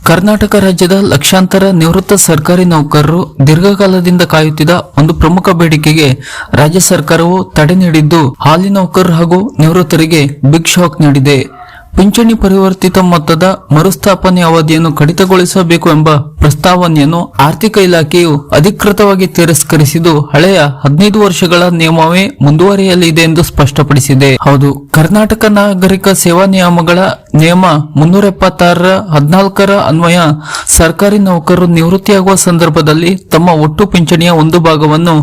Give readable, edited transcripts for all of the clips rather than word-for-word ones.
ಕರ್ನಾಟಕ ರಾಜ್ಯದ ಲಕ್ಷಾಂತರ ನಿವೃತ್ತ ಸರ್ಕಾರಿ ನೌಕರರು ದೀರ್ಘಕಾಲದಿಂದ ಕಾಯುತ್ತಿದ್ದ ಒಂದು ಪ್ರಮುಖ ಬೇಡಿಕೆಗೆ ರಾಜ್ಯ ಸರ್ಕಾರವು ತಡೆ ನೀಡಿದ್ದು, ಹಾಲಿ ನೌಕರರು ಹಾಗೂ ನಿವೃತ್ತರಿಗೆ ಬಿಗ್ ಶಾಕ್ ನೀಡಿದೆ. ಪಿಂಚಣಿ ಪರಿವರ್ತಿತ ಮೊತ್ತದ ಮರುಸ್ಥಾಪನೆ ಅವಧಿಯನ್ನು ಕಡಿತಗೊಳಿಸಬೇಕು ಎಂಬ ಪ್ರಸ್ತಾವನೆಯನ್ನು ಆರ್ಥಿಕ ಇಲಾಖೆಯು ಅಧಿಕೃತವಾಗಿ ತಿರಸ್ಕರಿಸಿದ್ದು, ಹಳೆಯ 15 ವರ್ಷಗಳ ನಿಯಮವೇ ಮುಂದುವರಿಯಲಿದೆ ಎಂದು ಸ್ಪಷ್ಟಪಡಿಸಿದೆ. ಹೌದು, ಕರ್ನಾಟಕ ನಾಗರಿಕ ಸೇವಾ ನಿಯಮಗಳ ನಿಯಮ 376ರ 14ರ ಅನ್ವಯ ಸರ್ಕಾರಿ ನೌಕರರು ನಿವೃತ್ತಿಯಾಗುವ ಸಂದರ್ಭದಲ್ಲಿ ತಮ್ಮ ಒಟ್ಟು ಪಿಂಚಣಿಯ ಒಂದು ಭಾಗವನ್ನು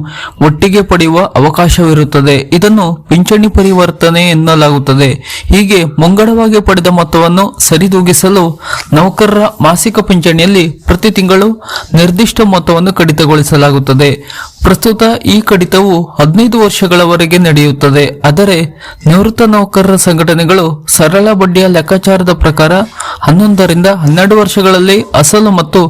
ಒಟ್ಟಿಗೆ ಪಡೆಯುವ ಅವಕಾಶವಿರುತ್ತದೆ. ಇದನ್ನು ಪಿಂಚಣಿ ಪರಿವರ್ತನೆ ಎನ್ನಲಾಗುತ್ತದೆ. ಹೀಗೆ ಮುಂಗಡವಾಗಿ ಪಡೆದ ಮೊತ್ತವನ್ನು ಸರಿದೂಗಿಸಲು ನೌಕರರ ಮಾಸಿಕ ಪಿಂಚಣಿಯಲ್ಲಿ ಪ್ರತಿ ತಿಂಗಳು ನಿರ್ದಿಷ್ಟ ಮೊತ್ತವನ್ನು ಕಡಿತಗೊಳಿಸಲಾಗುತ್ತದೆ. ಪ್ರಸ್ತುತ ಈ ಕಡಿತವು 15 ವರ್ಷಗಳವರೆಗೆ ನಡೆಯುತ್ತದೆ. ಆದರೆ ನಿವೃತ್ತ ನೌಕರರ ಸಂಘಟನೆಗಳು ಸರಳ ಬಡ್ಡಿಯ ಲೆಕ್ಕಾಚಾರದ ಪ್ರಕಾರ 11ರಿಂದ 12 ವರ್ಷಗಳಲ್ಲಿ ಅಸಲು ಮತ್ತು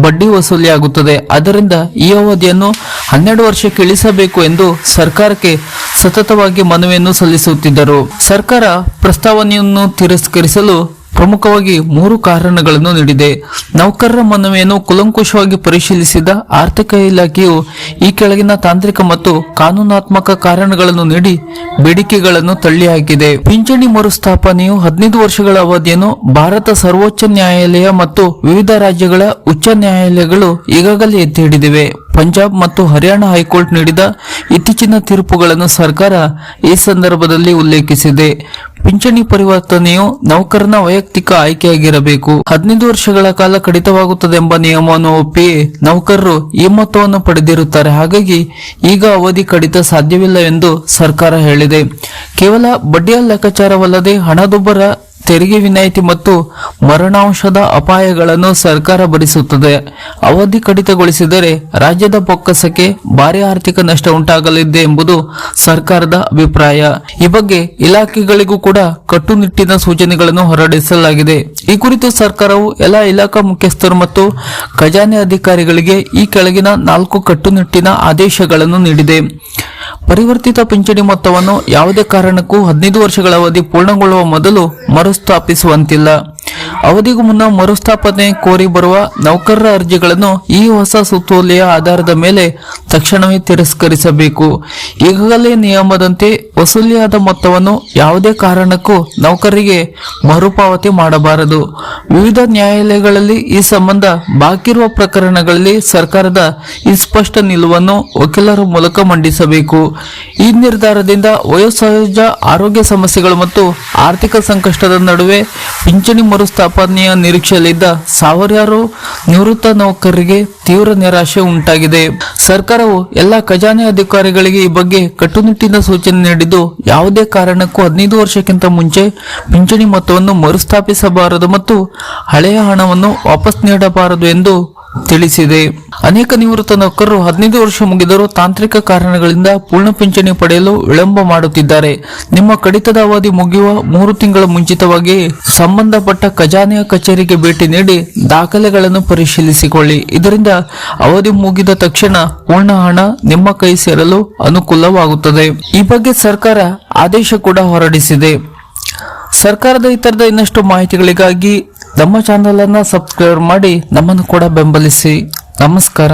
ಬಡ್ಡಿ ವಸೂಲಿಯಾಗುತ್ತದೆ. ಆದ್ದರಿಂದ ಈ ಅವಧಿಯನ್ನು 12 ವರ್ಷಕ್ಕೆ ಇಳಿಸಬೇಕು ಎಂದು ಸರ್ಕಾರಕ್ಕೆ ಸತತವಾಗಿ ಮನವಿಯನ್ನು ಸಲ್ಲಿಸುತ್ತಿದ್ದರು. ಸರ್ಕಾರ ಪ್ರಸ್ತಾವನೆಯನ್ನು ತಿರಸ್ಕರಿಸಲು ಪ್ರಮುಖವಾಗಿ 3 ಕಾರಣಗಳನ್ನು ನೀಡಿದೆ. ನೌಕರರ ಮನವಿಯನ್ನು ಕೂಲಂಕುಷವಾಗಿ ಪರಿಶೀಲಿಸಿದ ಆರ್ಥಿಕ ಇಲಾಖೆಯು ಈ ಕೆಳಗಿನ ತಾಂತ್ರಿಕ ಮತ್ತು ಕಾನೂನಾತ್ಮಕ ಕಾರಣಗಳನ್ನು ನೀಡಿ ಬೇಡಿಕೆಗಳನ್ನು ತಳ್ಳಿಹಾಕಿದೆ. ಪಿಂಚಣಿ ಮರುಸ್ಥಾಪನೆಯು 15 ವರ್ಷಗಳ ಅವಧಿಯನ್ನು ಭಾರತ ಸರ್ವೋಚ್ಚ ನ್ಯಾಯಾಲಯ ಮತ್ತು ವಿವಿಧ ರಾಜ್ಯಗಳ ಉಚ್ಚ ನ್ಯಾಯಾಲಯಗಳು ಈಗಾಗಲೇ ಎತ್ತಿ ಹಿಡಿದಿವೆ. ಪಂಜಾಬ್ ಮತ್ತು ಹರಿಯಾಣ ಹೈಕೋರ್ಟ್ ನೀಡಿದ ಇತ್ತೀಚಿನ ತೀರ್ಪುಗಳನ್ನು ಸರ್ಕಾರ ಈ ಸಂದರ್ಭದಲ್ಲಿ ಉಲ್ಲೇಖಿಸಿದೆ. ಪಿಂಚಣಿ ಪರಿವರ್ತನೆಯು ನೌಕರನ ವೈಯಕ್ತಿಕ ಆಯ್ಕೆಯಾಗಿರಬೇಕು. 15 ವರ್ಷಗಳ ಕಾಲ ಕಡಿತವಾಗುತ್ತದೆ ಎಂಬ ನಿಯಮವನ್ನು ಒಪ್ಪಿಯೇ ನೌಕರರು ಈ ಮೊತ್ತವನ್ನು ಪಡೆದಿರುತ್ತಾರೆ. ಹಾಗಾಗಿ ಈಗ ಅವಧಿ ಕಡಿತ ಸಾಧ್ಯವಿಲ್ಲ ಎಂದು ಸರ್ಕಾರ ಹೇಳಿದೆ. ಕೇವಲ ಬಡ್ಡಿಯ ಲೆಕ್ಕಾಚಾರವಲ್ಲದೆ ಹಣದುಬ್ಬರ, ತೆರಿಗೆ ವಿನಾಯಿತಿ ಮತ್ತು ಮರಣಾಂಶದ ಅಪಾಯಗಳನ್ನು ಸರ್ಕಾರ ಭರಿಸುತ್ತದೆ. ಅವಧಿ ಕಡಿತಗೊಳಿಸಿದರೆ ರಾಜ್ಯದ ಬೊಕ್ಕಸಕ್ಕೆ ಭಾರಿ ಆರ್ಥಿಕ ನಷ್ಟ ಉಂಟಾಗಲಿದೆ ಎಂಬುದು ಸರ್ಕಾರದ ಅಭಿಪ್ರಾಯ. ಈ ಬಗ್ಗೆ ಇಲಾಖೆಗಳಿಗೂ ಕೂಡ ಕಟ್ಟುನಿಟ್ಟಿನ ಸೂಚನೆಗಳನ್ನು ಹೊರಡಿಸಲಾಗಿದೆ. ಈ ಕುರಿತು ಸರ್ಕಾರವು ಎಲ್ಲ ಇಲಾಖಾ ಮುಖ್ಯಸ್ಥರು ಮತ್ತು ಖಜಾನೆ ಅಧಿಕಾರಿಗಳಿಗೆ ಈ ಕೆಳಗಿನ 4 ಕಟ್ಟುನಿಟ್ಟಿನ ಆದೇಶಗಳನ್ನು ನೀಡಿದೆ. ಪರಿವರ್ತಿತ ಪಿಂಚಣಿ ಮೊತ್ತವನ್ನು ಯಾವುದೇ ಕಾರಣಕ್ಕೂ 15 ವರ್ಷಗಳ ಅವಧಿ ಪೂರ್ಣಗೊಳ್ಳುವ ಮೊದಲು ಮರುಸ್ಥಾಪಿಸುವಂತಿಲ್ಲ. ಅವಧಿಗೂ ಮುನ್ನ ಮರುಸ್ಥಾಪನೆ ಕೋರಿ ಬರುವ ನೌಕರರ ಅರ್ಜಿಗಳನ್ನು ಈ ಹೊಸ ಸುತ್ತೋಲೆಯ ಆಧಾರದ ಮೇಲೆ ತಕ್ಷಣವೇ ತಿರಸ್ಕರಿಸಬೇಕು. ಈಗಾಗಲೇ ನಿಯಮದಂತೆ ವಸೂಲಿಯಾದ ಮೊತ್ತವನ್ನು ಯಾವುದೇ ಕಾರಣಕ್ಕೂ ನೌಕರರಿಗೆ ಮರುಪಾವತಿ ಮಾಡಬಾರದು. ವಿವಿಧ ನ್ಯಾಯಾಲಯಗಳಲ್ಲಿ ಈ ಸಂಬಂಧ ಬಾಕಿ ಇರುವ ಪ್ರಕರಣಗಳಲ್ಲಿ ಸರ್ಕಾರದ ಈ ಸ್ಪಷ್ಟ ನಿಲುವನ್ನು ವಕೀಲರ ಮೂಲಕ ಮಂಡಿಸಬೇಕು. ಈ ನಿರ್ಧಾರದಿಂದ ವಯೋಸಹಜ ಆರೋಗ್ಯ ಸಮಸ್ಯೆಗಳು ಮತ್ತು ಆರ್ಥಿಕ ಸಂಕಷ್ಟದ ನಡುವೆ ಪಿಂಚಣಿ ಮರುಸ್ಥಾಪನೆಯ ನಿರೀಕ್ಷೆಯಲ್ಲಿದ್ದ ಸಾವಿರಾರು ನಿವೃತ್ತ ನೌಕರರಿಗೆ ತೀವ್ರ ನಿರಾಶೆ ಉಂಟಾಗಿದೆ. ಸರ್ಕಾರವು ಎಲ್ಲ ಖಜಾನೆ ಅಧಿಕಾರಿಗಳಿಗೆ ಈ ಬಗ್ಗೆ ಕಟ್ಟುನಿಟ್ಟಿನ ಸೂಚನೆ ನೀಡಿದ್ದು, ಯಾವುದೇ ಕಾರಣಕ್ಕೂ 15 ವರ್ಷಕ್ಕಿಂತ ಮುಂಚೆ ಪಿಂಚಣಿ ಮೊತ್ತವನ್ನು ಮರುಸ್ಥಾಪಿಸಬಾರದು ಮತ್ತು ಹಳೆಯ ಹಣವನ್ನು ವಾಪಸ್ ನೀಡಬಾರದು ಎಂದು ತಿಳಿಸಿದೆ. ಅನೇಕ ನಿವೃತ್ತ ನೌಕರರು 15 ವರ್ಷ ಮುಗಿದರೂ ತಾಂತ್ರಿಕ ಕಾರಣಗಳಿಂದ ಪೂರ್ಣ ಪಿಂಚಣಿ ಪಡೆಯಲು ವಿಳಂಬ ಮಾಡುತ್ತಿದ್ದಾರೆ. ನಿಮ್ಮ ಕಡಿತದ ಅವಧಿ ಮುಗಿಯುವ 3 ತಿಂಗಳ ಮುಂಚಿತವಾಗಿ ಸಂಬಂಧಪಟ್ಟ ಖಜಾನೆಯ ಕಚೇರಿಗೆ ಭೇಟಿ ನೀಡಿ ದಾಖಲೆಗಳನ್ನು ಪರಿಶೀಲಿಸಿಕೊಳ್ಳಿ. ಇದರಿಂದ ಅವಧಿ ಮುಗಿದ ತಕ್ಷಣ ಪೂರ್ಣ ಹಣ ನಿಮ್ಮ ಕೈ ಸೇರಲು ಅನುಕೂಲವಾಗುತ್ತದೆ. ಈ ಬಗ್ಗೆ ಸರ್ಕಾರ ಆದೇಶ ಕೂಡ ಹೊರಡಿಸಿದೆ. ಸರ್ಕಾರದ ಈ ತರದ ಇನ್ನಷ್ಟು ಮಾಹಿತಿಗಳಿಗಾಗಿ ನಮ್ಮ ಚಾನೆಲ್ ಅನ್ನು ಸಬ್ಸ್ಕ್ರೈಬ್ ಮಾಡಿ ನಮ್ಮನ್ನು ಕೂಡ ಬೆಂಬಲಿಸಿ. ನಮಸ್ಕಾರ.